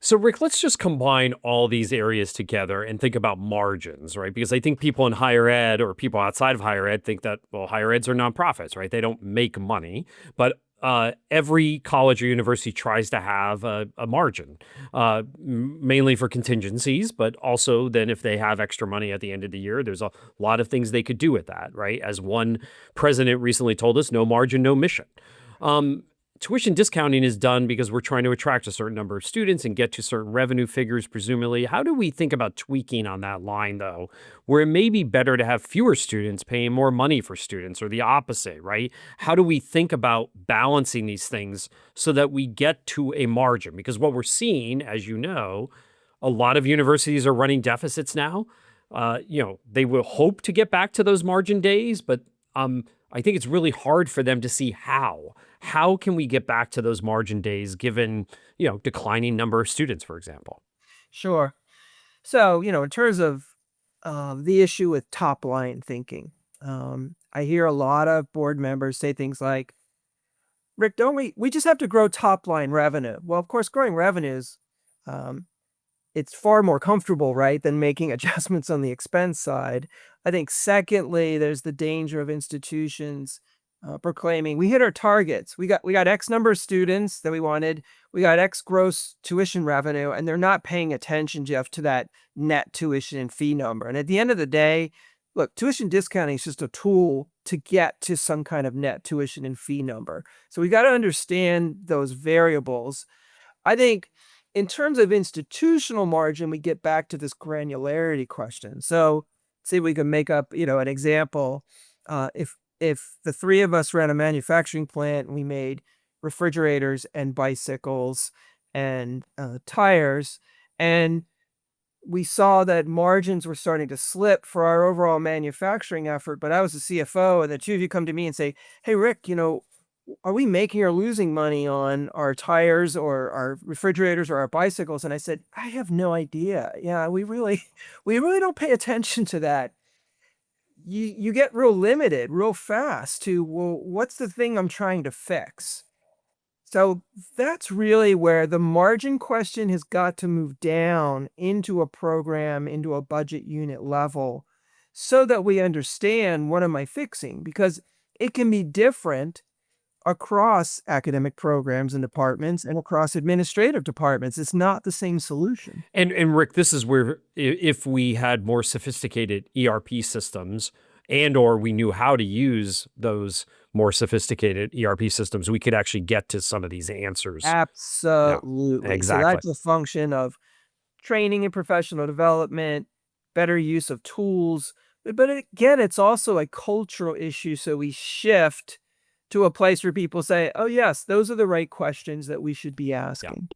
So, Rick, let's just combine all these areas together and think about margins, right? Because I think people in higher ed or people outside of higher ed think that, well, higher eds are nonprofits, right? They don't make money, but every college or university tries to have a margin, mainly for contingencies, but also then if they have extra money at the end of the year, there's a lot of things they could do with that, right? As one president recently told us, no margin, no mission. Um, Tuition discounting is done because we're trying to attract a certain number of students and get to certain revenue figures, presumably. How do we think about tweaking on that line, though, where it may be better to have fewer students paying more money for students or the opposite, right? How do we think about balancing these things so that we get to a margin? Because what we're seeing, as you know, a lot of universities are running deficits now. They will hope to get back to those margin days, but I think it's really hard for them to see how. How can we get back to those margin days given, declining number of students, for example? Sure. So, in terms of the issue with top line thinking, I hear a lot of board members say things like, Rick, don't we just have to grow top line revenue? Well, of course, growing revenues, um, it's far more comfortable, right, than making adjustments on the expense side. I think secondly, there's the danger of institutions proclaiming we hit our targets. We got X number of students that we wanted. We got X gross tuition revenue, and they're not paying attention, Jeff, to that net tuition and fee number. And at the end of the day, look, tuition discounting is just a tool to get to some kind of net tuition and fee number. So we got to understand those variables. I think in terms of institutional margin, we get back to this granularity question. So, see, we can make up, an example. If the three of us ran a manufacturing plant and we made refrigerators and bicycles and tires, and we saw that margins were starting to slip for our overall manufacturing effort, but I was the CFO, and the two of you come to me and say, "Hey, Rick, are we making or losing money on our tires or our refrigerators or our bicycles?" And I said, "I have no idea. Yeah, we really we really don't pay attention to that." You get real limited real fast to, well, what's the thing I'm trying to fix? So that's really where the margin question has got to move down into a program, into a budget unit level, so that we understand what am I fixing? Because it can be different across academic programs and departments and across administrative departments. It's not the same solution. And Rick, this is where if we had more sophisticated ERP systems and or we knew how to use those more sophisticated ERP systems, we could actually get to some of these answers. Yeah, Absolutely. So exactly. that's a function of training and professional development, better use of tools. But again, it's also a cultural issue. So we shift to a place where people say, oh, yes, those are the right questions that we should be Yeah. asking.